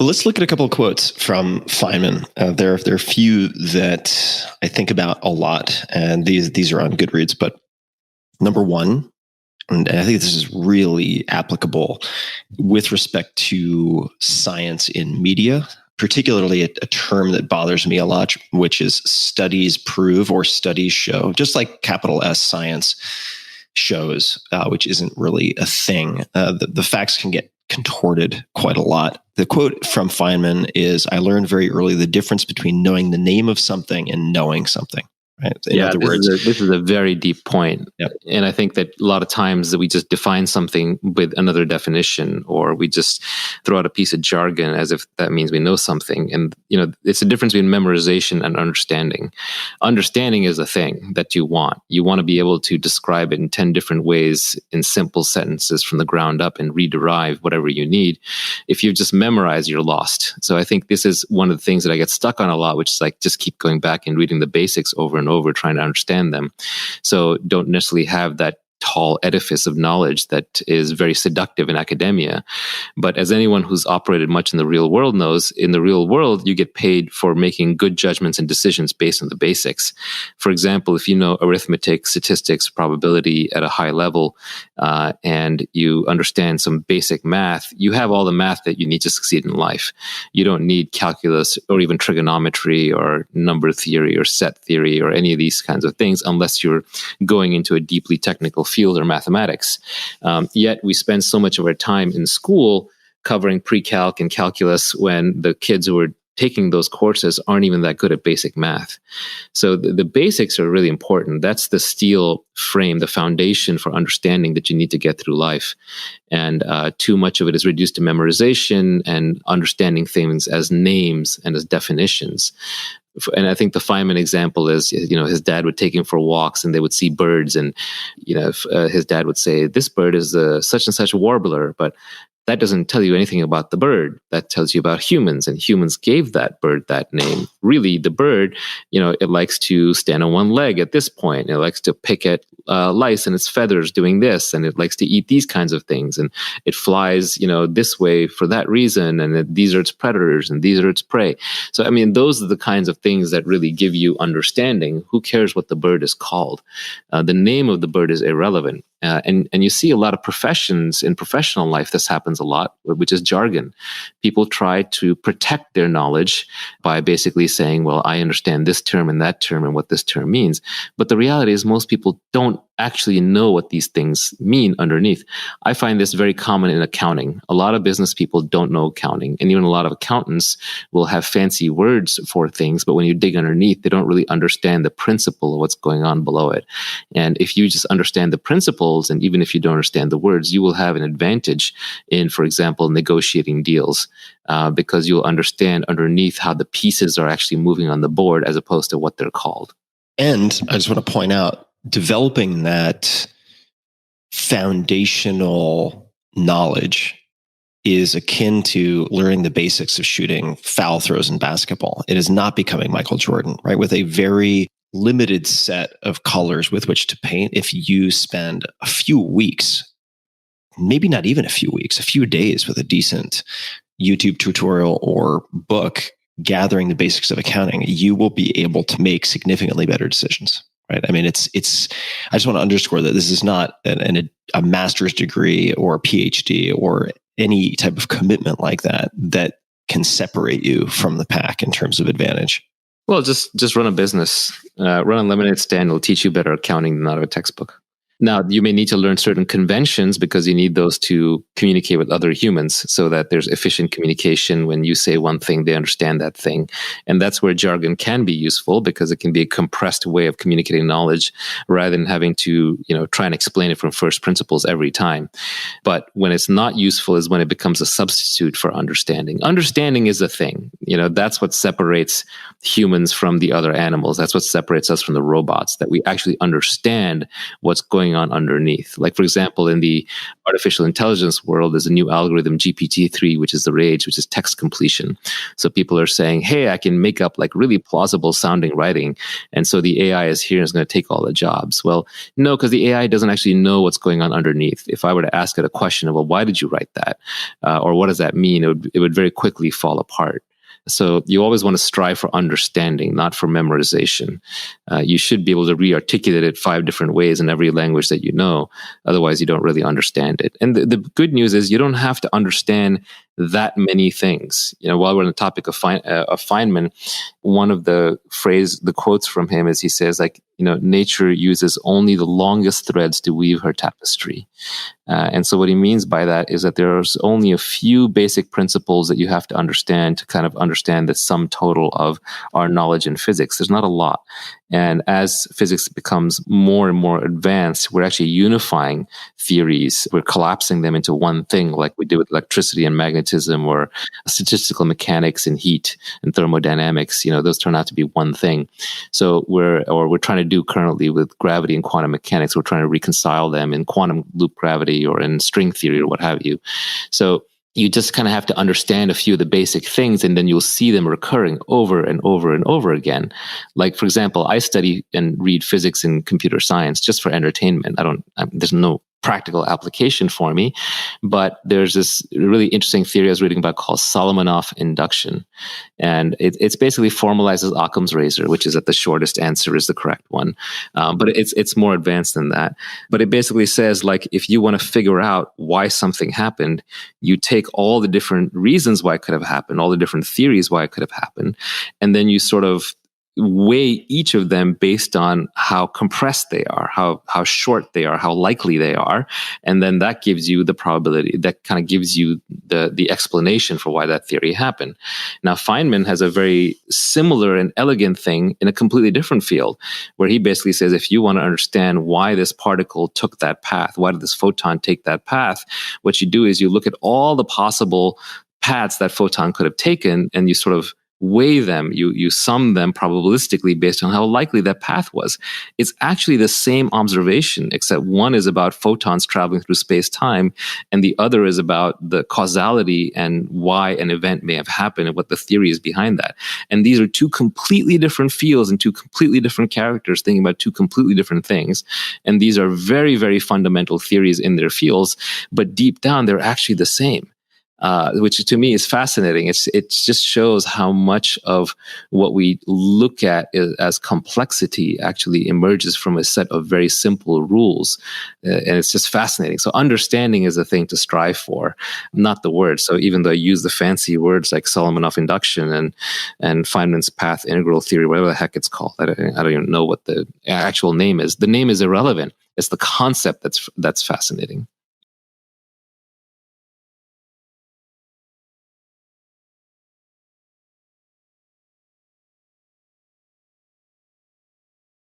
Well, let's look at a couple of quotes from Feynman. There are a few that I think about a lot, and these are on Goodreads. But number one, and I think this is really applicable with respect to science in media, particularly a term that bothers me a lot, which is studies prove or studies show, just like capital S science shows, which isn't really a thing. The facts can get contorted quite a lot. The quote from Feynman is, "I learned very early the difference between knowing the name of something and knowing something." Right? In other words, this is a very deep point. Yep. And I think that a lot of times that we just define something with another definition, or we just throw out a piece of jargon as if that means we know something. And, it's a difference between memorization and understanding. Understanding is a thing that you want. You want to be able to describe it in 10 different ways in simple sentences from the ground up and rederive whatever you need. If you just memorize, you're lost. So I think this is one of the things that I get stuck on a lot, which is like just keep going back and reading the basics over and over, trying to understand them. So don't necessarily have that tall edifice of knowledge that is very seductive in academia. But as anyone who's operated much in the real world knows, in the real world, you get paid for making good judgments and decisions based on the basics. For example, if you know arithmetic, statistics, probability at a high level, and you understand some basic math, you have all the math that you need to succeed in life. You don't need calculus or even trigonometry or number theory or set theory or any of these kinds of things unless you're going into a deeply technical field or mathematics. Yet we spend so much of our time in school covering pre-calc and calculus when the kids who are taking those courses aren't even that good at basic math. So the basics are really important. That's the steel frame, the foundation for understanding that you need to get through life. And too much of it is reduced to memorization and understanding things as names and as definitions. And I think the Feynman example is, his dad would take him for walks and they would see birds. And, his dad would say, this bird is the such and such warbler, but that doesn't tell you anything about the bird. That tells you about humans, and humans gave that bird that name. Really, the bird, it likes to stand on one leg at this point. It likes to pick at lice in its feathers doing this, and it likes to eat these kinds of things. And it flies, this way for that reason, and these are its predators, and these are its prey. So, those are the kinds of things that really give you understanding. Who cares what the bird is called? The name of the bird is irrelevant. And you see a lot of professions in professional life, this happens a lot, which is jargon. People try to protect their knowledge by basically saying, well, I understand this term and that term and what this term means. But the reality is most people don't actually know what these things mean underneath. I find this very common in accounting. A lot of business people don't know accounting, and even a lot of accountants will have fancy words for things, but when you dig underneath, they don't really understand the principle of what's going on below it. And if you just understand the principles, and even if you don't understand the words, you will have an advantage in, for example, negotiating deals, because you'll understand underneath how the pieces are actually moving on the board as opposed to what they're called. And I just want to point out, developing that foundational knowledge is akin to learning the basics of shooting foul throws in basketball. It is not becoming Michael Jordan, right? With a very limited set of colors with which to paint. If you spend a few weeks, maybe not even a few weeks, a few days with a decent YouTube tutorial or book gathering the basics of accounting, you will be able to make significantly better decisions. Right. It's. I just want to underscore that this is not a master's degree or a PhD or any type of commitment like that can separate you from the pack in terms of advantage. Well, just run a business, run a lemonade stand. It'll teach you better accounting than out of a textbook. Now, you may need to learn certain conventions because you need those to communicate with other humans so that there's efficient communication. When you say one thing, they understand that thing. And that's where jargon can be useful because it can be a compressed way of communicating knowledge rather than having to, try and explain it from first principles every time. But when it's not useful is when it becomes a substitute for understanding. Understanding is a thing. That's what separates humans from the other animals. That's what separates us from the robots, that we actually understand what's going going on underneath. Like, for example, in the artificial intelligence world, there's a new algorithm, GPT-3, which is the rage, which is text completion. So people are saying, hey, I can make up like really plausible sounding writing. And so the AI is here and is going to take all the jobs. Well, no, because the AI doesn't actually know what's going on underneath. If I were to ask it a question of, well, why did you write that? Or what does that mean? It would very quickly fall apart. So you always want to strive for understanding, not for memorization. You should be able to re-articulate it 5 different ways in every language that you know. Otherwise, you don't really understand it. And the good news is you don't have to understand that many things. While we're on the topic of Feynman, one of the quotes from him is he says, like, nature uses only the longest threads to weave her tapestry. And so what he means by that is that there's only a few basic principles that you have to understand to kind of understand the sum total of our knowledge in physics. There's not a lot. And as physics becomes more and more advanced, we're actually unifying theories. We're collapsing them into one thing, like we did with electricity and magnetism, or statistical mechanics and heat and thermodynamics. Those turn out to be one thing. So we're trying to do currently with gravity and quantum mechanics. We're trying to reconcile them in quantum loop gravity or in string theory or what have you. So you just kind of have to understand a few of the basic things, and then you'll see them recurring over and over and over again. Like, for example, I study and read physics and computer science just for entertainment. There's no practical application for me, but there's this really interesting theory I was reading about called Solomonoff induction. And it's basically formalizes Occam's razor, which is that the shortest answer is the correct one. But it's more advanced than that. But it basically says, like, if you want to figure out why something happened, you take all the different reasons why it could have happened, all the different theories why it could have happened, and then you sort of weigh each of them based on how compressed they are, how short they are, how likely they are. And then that gives you the probability, that kind of gives you the explanation for why that theory happened. Now, Feynman has a very similar and elegant thing in a completely different field, where he basically says, if you want to understand why this particle took that path, why did this photon take that path, what you do is you look at all the possible paths that photon could have taken, and you sort of weigh them, you sum them probabilistically based on how likely that path was. It's actually the same observation, except one is about photons traveling through space-time, and the other is about the causality and why an event may have happened and what the theory is behind that. And these are 2 completely different fields and 2 completely different characters thinking about 2 completely different things. And these are very, very fundamental theories in their fields, but deep down, they're actually the same. Which to me is fascinating. It just shows how much of what we look at as complexity actually emerges from a set of very simple rules. And it's just fascinating. So understanding is a thing to strive for, not the word. So even though I use the fancy words like Solomonoff induction and Feynman's path integral theory, whatever the heck it's called, I don't even know what the actual name is. The name is irrelevant. It's the concept that's fascinating.